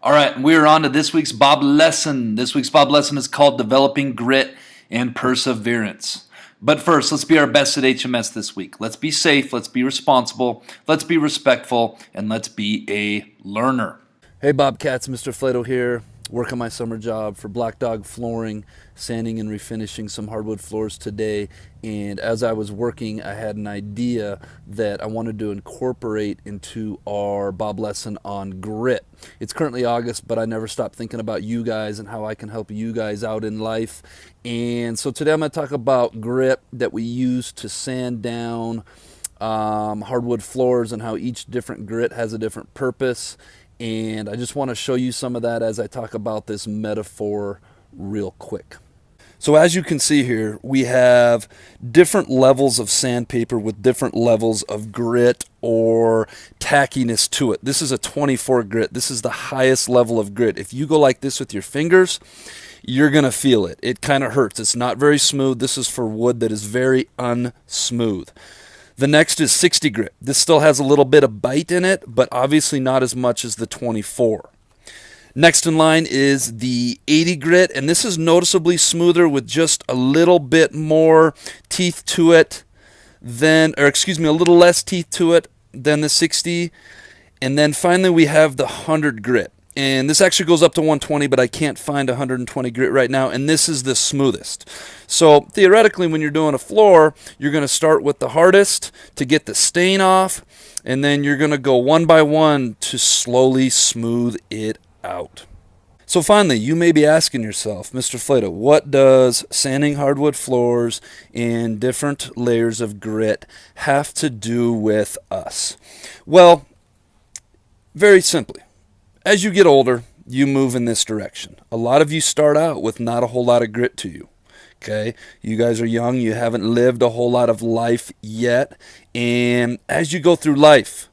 All right, we're on to this week's Bob Lesson. This week's Bob Lesson is called Developing Grit and Perseverance. But first, let's be our best at HMS this week. Let's be safe, let's be responsible, let's be respectful, and let's be a learner. Hey Bobcats, Mr. Flato here. Working my summer job for Black Dog Flooring, sanding and refinishing some hardwood floors today. And as I was working, I had an idea that I wanted to incorporate into our Bob lesson on grit. It's currently August, but I never stop thinking about you guys and how I can help you guys out in life. And so today I'm going to talk about grit that we use to sand down hardwood floors and how each different grit has a different purpose. And I just want to show you some of that as I talk about this metaphor real quick. So as you can see here, we have different levels of sandpaper with different levels of grit or tackiness to it. This is a 24 grit. This is the highest level of grit. If you go like this with your fingers, you're going to feel it. It kind of hurts. It's not very smooth. This is for wood that is very unsmooth. The next is 60 grit. This still has a little bit of bite in it, but obviously not as much as the 24. Next in line is the 80 grit, and this is noticeably smoother with just a little bit more teeth to it than, a little less teeth to it than the 60. And then finally we have the 100 grit. And this actually goes up to 120, but I can't find 120 grit right now, and this is the smoothest. So theoretically, when you're doing a floor, you're going to start with the hardest to get the stain off, and then you're going to go one by one to slowly smooth it out. So finally, you may be asking yourself, Mr. Flato, what does sanding hardwood floors in different layers of grit have to do with us? Well, very simply. As you get older, you move in this direction. A lot of you start out with not a whole lot of grit to you. Okay, you guys are young, you haven't lived a whole lot of life yet, and as you go through life,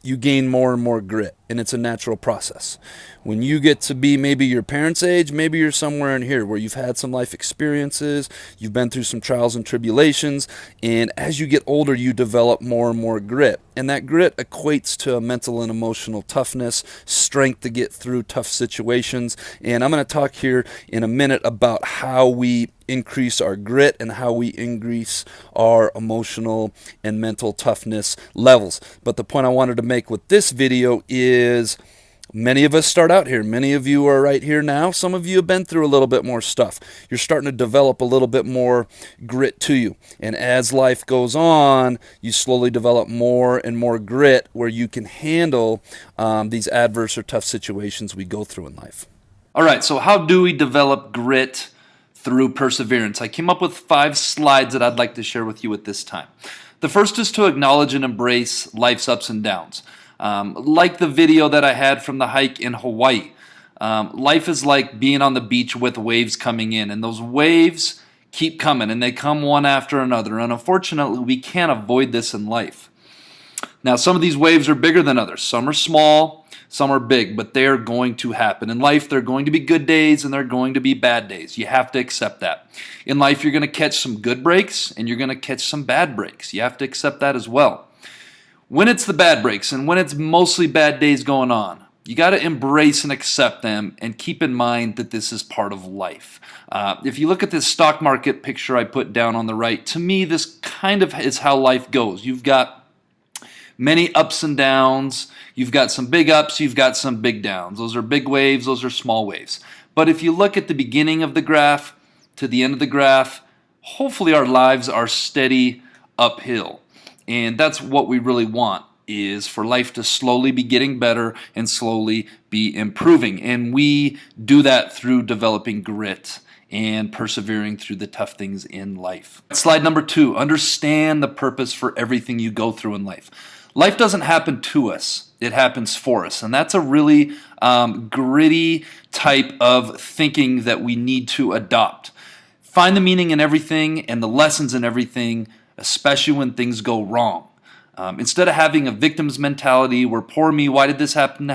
you gain more and more grit, and it's a natural process. When you get to be maybe your parents' age, maybe you're somewhere in here where you've had some life experiences, you've been through some trials and tribulations, and as you get older, you develop more and more grit. And that grit equates to a mental and emotional toughness, strength to get through tough situations. And I'm going to talk here in a minute about how we increase our grit and how we increase our emotional and mental toughness levels. But the point I wanted to make with this video is many of us start out here. Many of you are right here now. Some of you have been through a little bit more stuff. You're starting to develop a little bit more grit to you. And as life goes on, you slowly develop more and more grit where you can handle these adverse or tough situations we go through in life. All right, so how do we develop grit through perseverance? I came up with 5 slides that I'd like to share with you at this time. The first is to acknowledge and embrace life's ups and downs. Like the video that I had from the hike in Hawaii. Life is like being on the beach with waves coming in, and those waves keep coming, and they come one after another, and unfortunately we can't avoid this in life. Now, some of these waves are bigger than others. Some are small, some are big, but they are going to happen. In life, there are going to be good days and there are going to be bad days. You have to accept that. In life, you're going to catch some good breaks and you're going to catch some bad breaks. You have to accept that as well. When it's the bad breaks and when it's mostly bad days going on, you got to embrace and accept them and keep in mind that this is part of life. If you look at this stock market picture I put down on the right, to me, this kind of is how life goes. You've got many ups and downs. You've got some big ups, you've got some big downs. Those are big waves, those are small waves. But if you look at the beginning of the graph to the end of the graph, hopefully our lives are steady uphill. And that's what we really want, is for life to slowly be getting better and slowly be improving. And we do that through developing grit and persevering through the tough things in life. Slide number 2, understand the purpose for everything you go through in life. Life doesn't happen to us, it happens for us. And that's a really gritty type of thinking that we need to adopt. Find the meaning in everything and the lessons in everything, especially when things go wrong. Instead of having a victim's mentality where poor me, why did this have to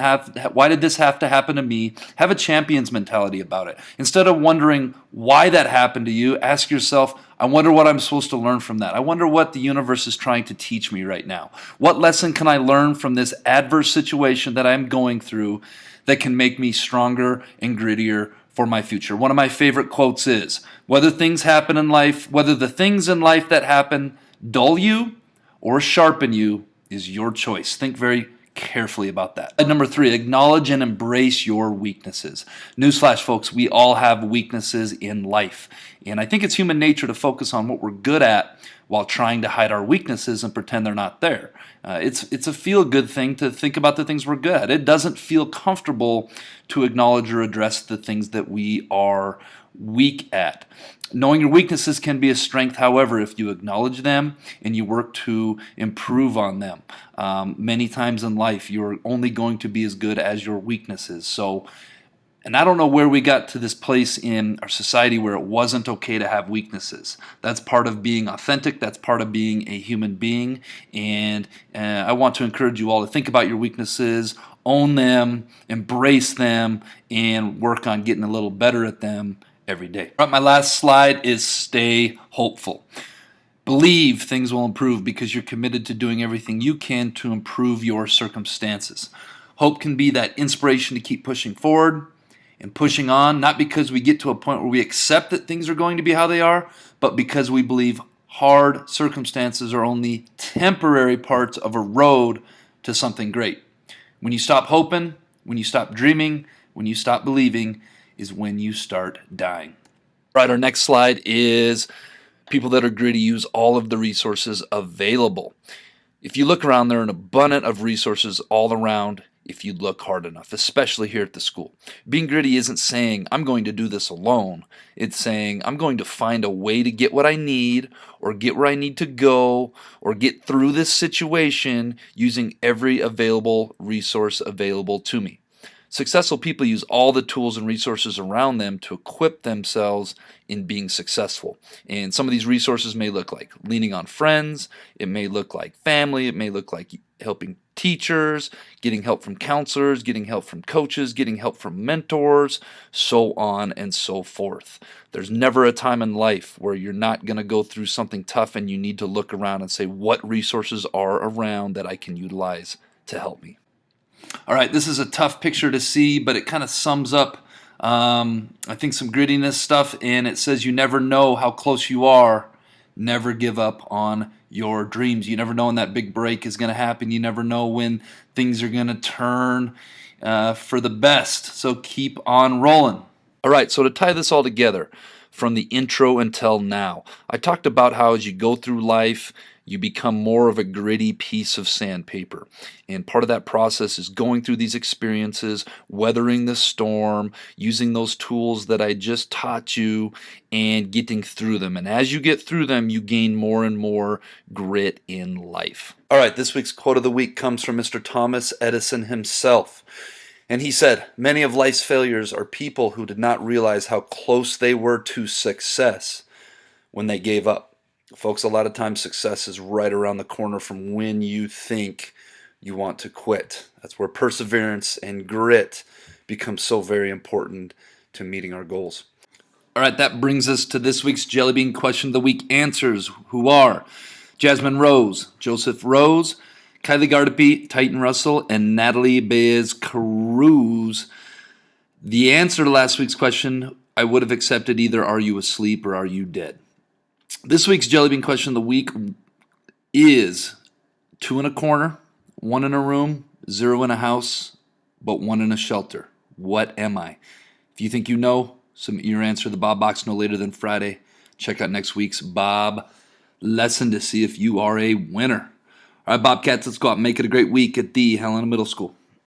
happen to me? Have a champion's mentality about it. Instead of wondering why that happened to you, ask yourself, I wonder what I'm supposed to learn from that. I wonder what the universe is trying to teach me right now. What lesson can I learn from this adverse situation that I'm going through that can make me stronger and grittier for my future. One of my favorite quotes is, whether the things in life that happen dull you or sharpen you is your choice. Think very carefully about that. Number 3, acknowledge and embrace your weaknesses. Newsflash, folks, we all have weaknesses in life. And I think it's human nature to focus on what we're good at while trying to hide our weaknesses and pretend they're not there. It's a feel-good thing to think about the things we're good at. It doesn't feel comfortable to acknowledge or address the things that we are weak at. Knowing your weaknesses can be a strength, however, if you acknowledge them and you work to improve on them. Many times in life, you're only going to be as good as your weaknesses. And I don't know where we got to this place in our society where it wasn't okay to have weaknesses. That's part of being authentic. That's part of being a human being. And I want to encourage you all to think about your weaknesses, own them, embrace them, and work on getting a little better at them every day. All right, my last slide is stay hopeful. Believe things will improve because you're committed to doing everything you can to improve your circumstances. Hope can be that inspiration to keep pushing forward and pushing on, not because we get to a point where we accept that things are going to be how they are, but because we believe hard circumstances are only temporary parts of a road to something great. When you stop hoping, when you stop dreaming, when you stop believing, is when you start dying. All right, our next slide is people that are gritty use all of the resources available. If you look around, there are an abundance of resources all around if you look hard enough, especially here at the school. Being gritty isn't saying, I'm going to do this alone. It's saying, I'm going to find a way to get what I need or get where I need to go or get through this situation using every available resource available to me. Successful people use all the tools and resources around them to equip themselves in being successful. And some of these resources may look like leaning on friends, it may look like family, it may look like helping teachers, getting help from counselors, getting help from coaches, getting help from mentors, so on and so forth. There's never a time in life where you're not going to go through something tough and you need to look around and say, what resources are around that I can utilize to help me? All right, this is a tough picture to see, but it kind of sums up, I think, some grittiness stuff, and it says you never know how close you are. Never give up on your dreams. You never know when that big break is going to happen. You never know when things are going to turn for the best, so keep on rolling. All right, so to tie this all together, from the intro until now, I talked about how as you go through life, you become more of a gritty piece of sandpaper. And part of that process is going through these experiences, weathering the storm, using those tools that I just taught you, and getting through them. And as you get through them, you gain more and more grit in life. All right, this week's quote of the week comes from Mr. Thomas Edison himself. And he said, many of life's failures are people who did not realize how close they were to success when they gave up. Folks, a lot of times success is right around the corner from when you think you want to quit. That's where perseverance and grit become so very important to meeting our goals. All right, that brings us to this week's Jellybean Question of the Week answers, who are Jasmine Rose, Joseph Rose, Kylie Gardapi, Titan Russell, and Natalie Baez Cruz. The answer to last week's question, I would have accepted either are you asleep or are you dead? This week's Jellybean Question of the Week is 2 in a corner, 1 in a room, 0 in a house, but 1 in a shelter. What am I? If you think you know, submit your answer to the Bob Box no later than Friday. Check out next week's Bob Lesson to see if you are a winner. All right, Bobcats, let's go out and make it a great week at the Helena Middle School.